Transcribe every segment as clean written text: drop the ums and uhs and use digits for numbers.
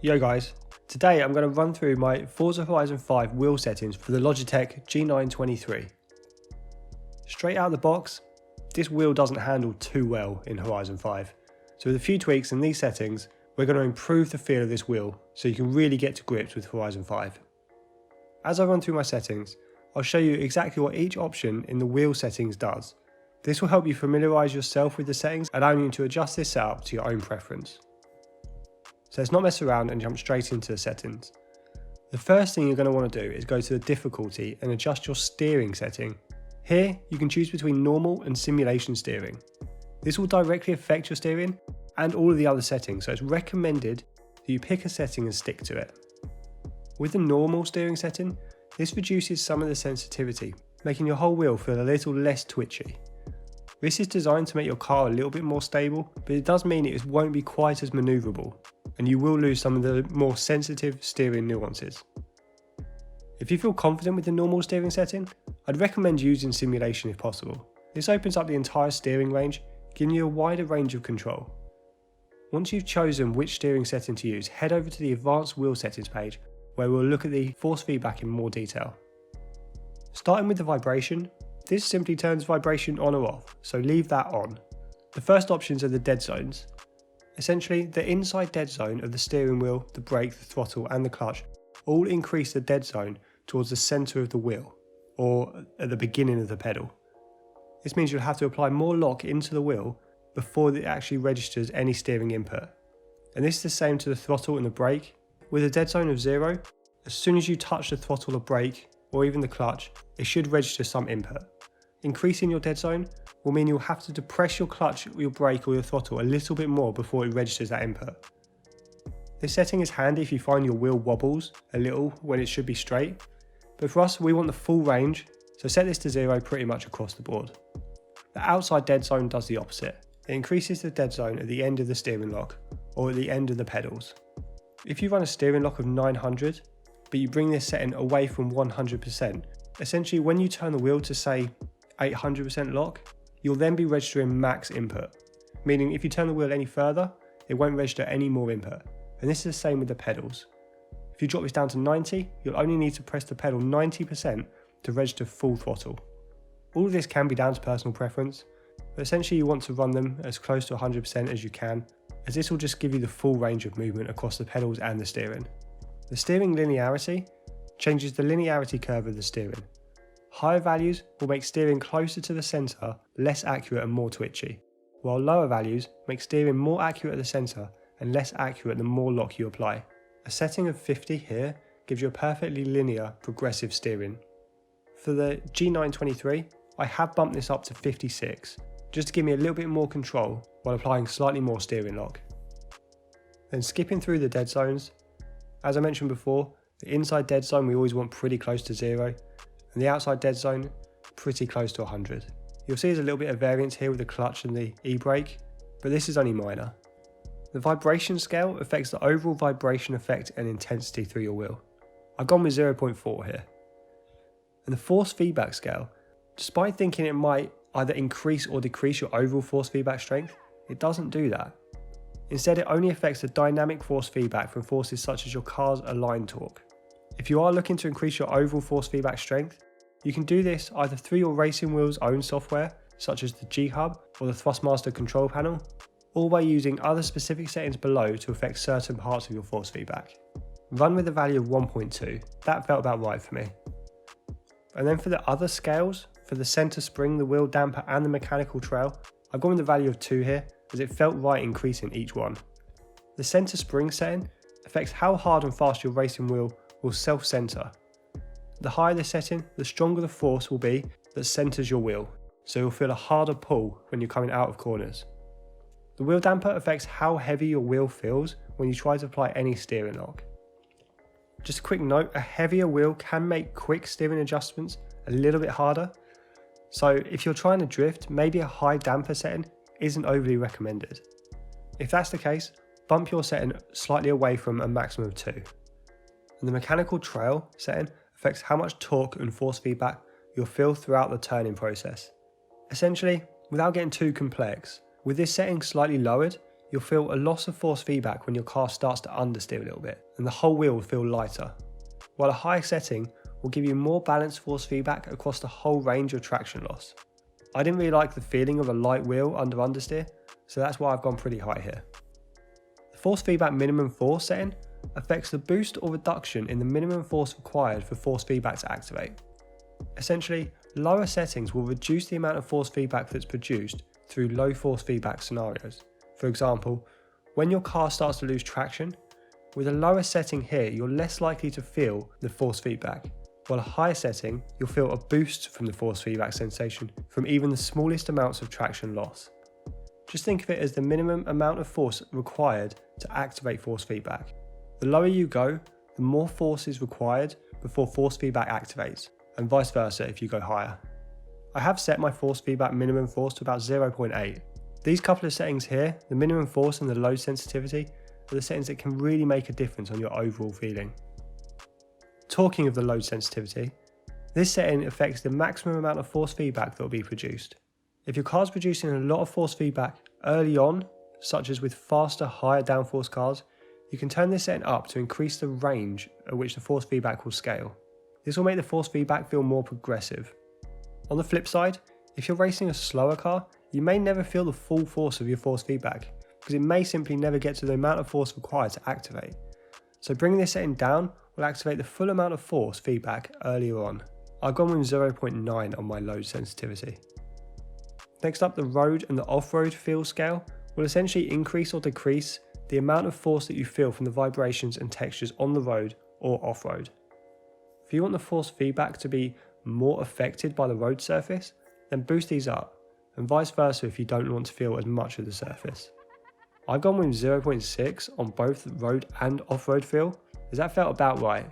Yo guys, today I'm going to run through my Forza Horizon 5 wheel settings for the Logitech G923. Straight out of the box, this wheel doesn't handle too well in Horizon 5, so with a few tweaks in these settings, we're going to improve the feel of this wheel so you can really get to grips with Horizon 5. As I run through my settings, I'll show you exactly what each option in the wheel settings does. This will help you familiarise yourself with the settings, allowing you to adjust this setup to your own preference. So let's not mess around and jump straight into the settings. The first thing you're going to want to do is go to the difficulty and adjust your steering setting. Here you can choose between normal and simulation steering. This will directly affect your steering and all of the other settings, so it's recommended that you pick a setting and stick to it. With the normal steering setting, this reduces some of the sensitivity, making your whole wheel feel a little less twitchy. This is designed to make your car a little bit more stable, but it does mean it won't be quite as manoeuvrable, and you will lose some of the more sensitive steering nuances. If you feel confident with the normal steering setting, I'd recommend using simulation if possible. This opens up the entire steering range, giving you a wider range of control. Once you've chosen which steering setting to use, head over to the advanced wheel settings page, where we'll look at the force feedback in more detail. Starting with the vibration, this simply turns vibration on or off, so leave that on. The first options are the dead zones. Essentially, the inside dead zone of the steering wheel, the brake, the throttle and the clutch all increase the dead zone towards the centre of the wheel, or at the beginning of the pedal. This means you'll have to apply more lock into the wheel before it actually registers any steering input. And this is the same to the throttle and the brake. With a dead zone of 0, as soon as you touch the throttle or brake, or even the clutch, it should register some input. Increasing your dead zone will mean you'll have to depress your clutch, your brake or your throttle a little bit more before it registers that input. This setting is handy if you find your wheel wobbles a little when it should be straight, but for us we want the full range, so set this to 0 pretty much across the board. The outside dead zone does the opposite. It increases the dead zone at the end of the steering lock or at the end of the pedals. If you run a steering lock of 900, but you bring this setting away from 100%, essentially when you turn the wheel to say 800% lock, you'll then be registering max input, meaning if you turn the wheel any further, it won't register any more input. And this is the same with the pedals. If you drop this down to 90, you'll only need to press the pedal 90% to register full throttle. All of this can be down to personal preference, but essentially you want to run them as close to 100% as you can, as this will just give you the full range of movement across the pedals and the steering. The steering linearity changes the linearity curve of the steering. Higher values will make steering closer to the centre less accurate and more twitchy, while lower values make steering more accurate at the centre and less accurate the more lock you apply. A setting of 50 here gives you a perfectly linear, progressive steering. For the G923, I have bumped this up to 56, just to give me a little bit more control while applying slightly more steering lock. Then skipping through the dead zones, as I mentioned before, the inside dead zone we always want pretty close to 0, and the outside dead zone pretty close to 100. You'll see there's a little bit of variance here with the clutch and the e-brake, but this is only minor. The vibration scale affects the overall vibration effect and intensity through your wheel. I've gone with 0.4 here. And the force feedback scale, despite thinking it might either increase or decrease your overall force feedback strength, it doesn't do that. Instead, it only affects the dynamic force feedback from forces such as your car's aligned torque. If you are looking to increase your overall force feedback strength, you can do this either through your racing wheel's own software, such as the G-Hub or the Thrustmaster control panel, or by using other specific settings below to affect certain parts of your force feedback. Run with a value of 1.2, that felt about right for me. And then for the other scales, for the centre spring, the wheel damper and the mechanical trail, I've gone with the value of 2 here, as it felt right increasing each one. The centre spring setting affects how hard and fast your racing wheel will self-centre. The higher the setting, the stronger the force will be that centres your wheel, so you'll feel a harder pull when you're coming out of corners. The wheel damper affects how heavy your wheel feels when you try to apply any steering lock. Just a quick note, a heavier wheel can make quick steering adjustments a little bit harder, so if you're trying to drift, maybe a high damper setting isn't overly recommended. If that's the case, bump your setting slightly away from a maximum of 2. And the mechanical trail setting affects how much torque and force feedback you'll feel throughout the turning process. Essentially, without getting too complex, with this setting slightly lowered, you'll feel a loss of force feedback when your car starts to understeer a little bit, and the whole wheel will feel lighter, while a high setting will give you more balanced force feedback across the whole range of traction loss. I didn't really like the feeling of a light wheel under understeer, so that's why I've gone pretty high here. The force feedback minimum force setting affects the boost or reduction in the minimum force required for force feedback to activate. Essentially, lower settings will reduce the amount of force feedback that's produced through low force feedback scenarios. For example, when your car starts to lose traction, with a lower setting here, you're less likely to feel the force feedback, while a higher setting, you'll feel a boost from the force feedback sensation from even the smallest amounts of traction loss. Just think of it as the minimum amount of force required to activate force feedback. The lower you go, the more force is required before force feedback activates, and vice versa if you go higher. I have set my force feedback minimum force to about 0.8. These couple of settings here, the minimum force and the load sensitivity, are the settings that can really make a difference on your overall feeling. Talking of the load sensitivity, this setting affects the maximum amount of force feedback that will be produced. If your car is producing a lot of force feedback early on, such as with faster, higher downforce cars, you can turn this setting up to increase the range at which the force feedback will scale. This will make the force feedback feel more progressive. On the flip side, if you're racing a slower car, you may never feel the full force of your force feedback, because it may simply never get to the amount of force required to activate. So bringing this setting down will activate the full amount of force feedback earlier on. I've gone with 0.9 on my load sensitivity. Next up, the road and the off-road feel scale will essentially increase or decrease the amount of force that you feel from the vibrations and textures on the road or off-road. If you want the force feedback to be more affected by the road surface, then boost these up, and vice versa if you don't want to feel as much of the surface. I've gone with 0.6 on both road and off-road feel, as that felt about right.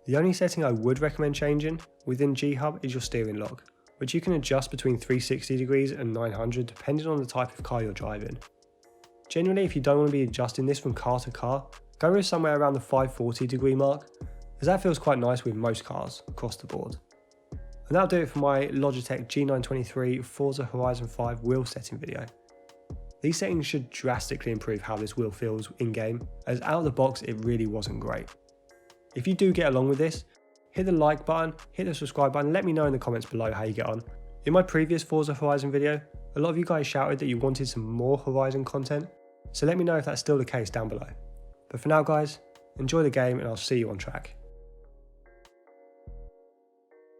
The only setting I would recommend changing within G-Hub is your steering lock, which you can adjust between 360 degrees and 900 depending on the type of car you're driving. Generally, if you don't want to be adjusting this from car to car, go with somewhere around the 540 degree mark, as that feels quite nice with most cars across the board. And that'll do it for my Logitech G923 Forza Horizon 5 wheel setting video. These settings should drastically improve how this wheel feels in-game, as out of the box it really wasn't great. If you do get along with this, hit the like button, hit the subscribe button, let me know in the comments below how you get on. In my previous Forza Horizon video, a lot of you guys shouted that you wanted some more Horizon content, so let me know if that's still the case down below. But for now guys, enjoy the game and I'll see you on track.